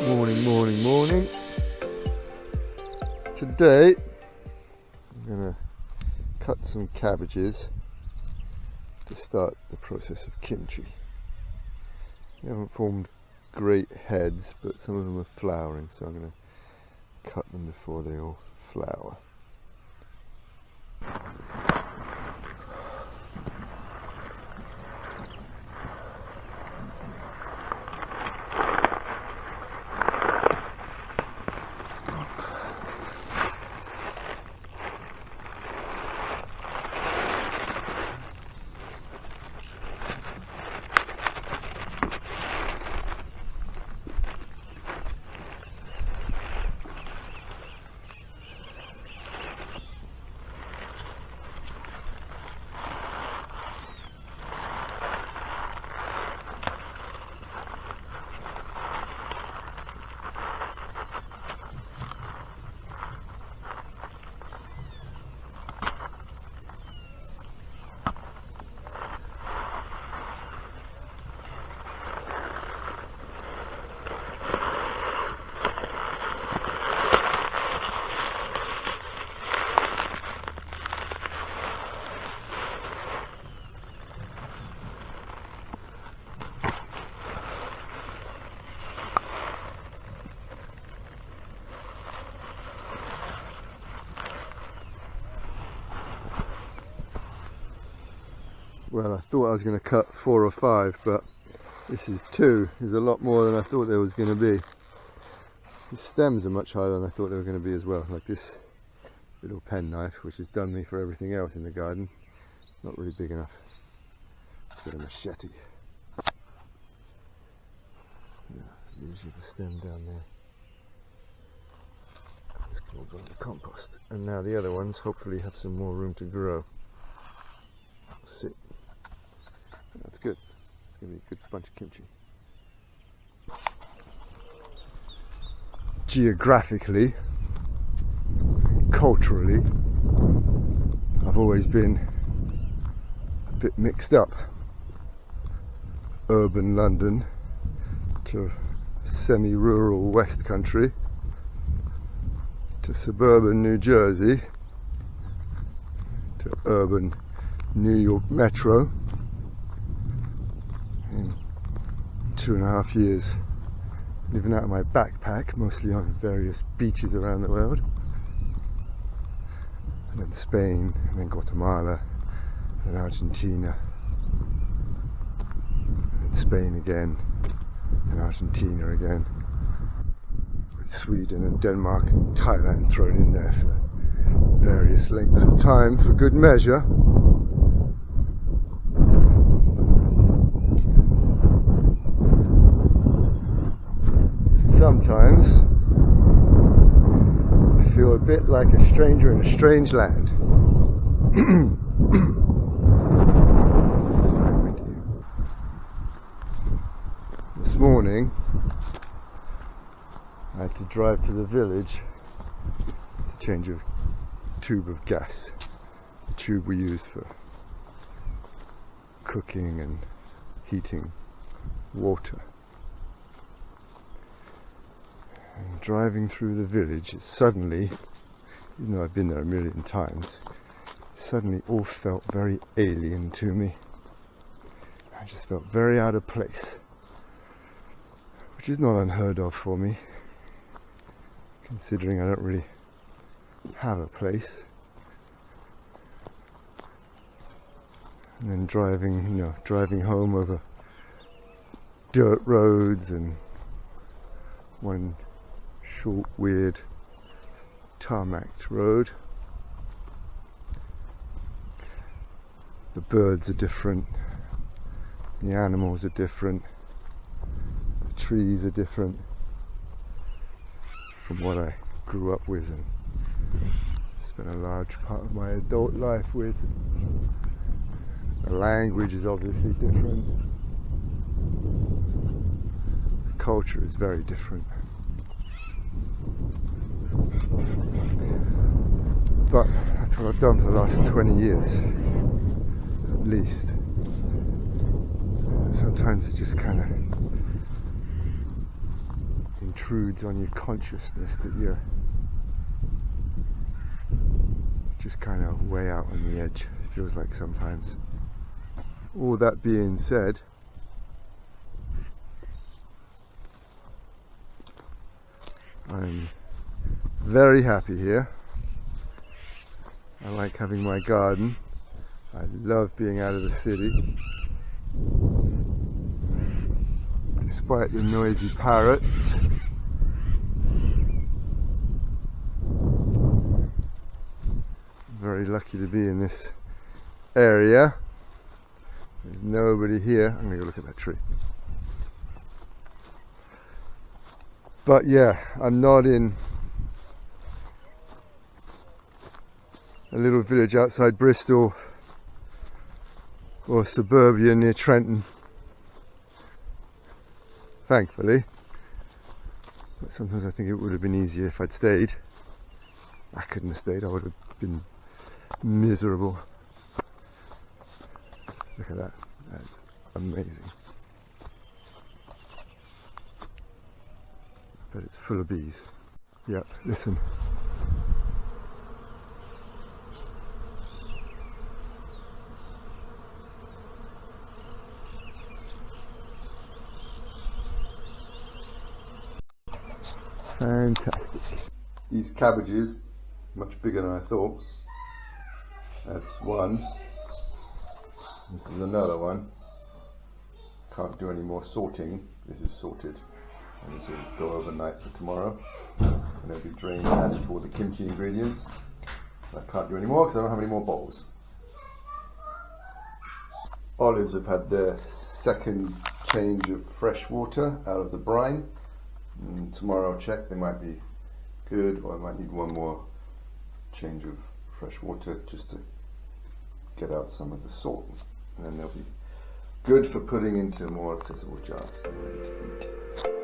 Morning. Today I'm going to cut some cabbages to start the process of kimchi. They haven't formed great heads, but some of them are flowering, so I'm going to cut them before they all flower. Well, I thought I was going to cut 4 or 5, but this is 2. Is a lot more than I thought there was going to be. The stems are much higher than I thought they were going to be as well. Like this little penknife, which has done me for everything else in the garden. Not really big enough. Got a machete. Yeah, usually the stem down there. Let's go on the compost. And now the other ones hopefully have some more room to grow. We'll see. That's good. It's going to be a good bunch of kimchi. Geographically, culturally, I've always been a bit mixed up. Urban London to semi-rural West Country to suburban New Jersey to urban New York Metro. In 2.5 years, living out of my backpack, mostly on various beaches around the world, and then Spain, and then Guatemala, then Argentina, and then Spain again, and Argentina again, with Sweden and Denmark and Thailand thrown in there for various lengths of time for good measure. Sometimes I feel a bit like a stranger in a strange land. This morning I had to drive to the village to change a tube of gas, the tube we use for cooking and heating water. And driving through the village, it suddenly, even though I've been there a million times, suddenly all felt very alien to me. I just felt very out of place, which is not unheard of for me, considering I don't really have a place. And then driving home over dirt roads and one short, weird, tarmacked road. The birds are different, the animals are different, the trees are different from what I grew up with and spent a large part of my adult life with. The language is obviously different. The culture is very different. But that's what I've done for the last 20 years, at least. Sometimes it just kind of intrudes on your consciousness that you're just kind of way out on the edge, it feels like sometimes. All that being said, I'm very happy here. I like having my garden. I love being out of the city. Despite the noisy parrots. I'm very lucky to be in this area. There's nobody here. I'm going to go look at that tree. But yeah, I'm not in a little village outside Bristol or suburbia near Trenton, thankfully. But sometimes I think it would have been easier if I'd stayed. I couldn't have stayed, I would have been miserable. Look at that, that's amazing. But it's full of bees. Yep, listen. Fantastic. These cabbages, much bigger than I thought. That's one. This is another one. Can't do any more sorting. This is sorted. And this will go overnight for tomorrow. And it'll be drained and added to all the kimchi ingredients. I can't do any more because I don't have any more bowls. Olives have had their second change of fresh water out of the brine. And tomorrow I'll check, they might be good, or I might need one more change of fresh water just to get out some of the salt, and then they'll be good for putting into more accessible jars ready to eat.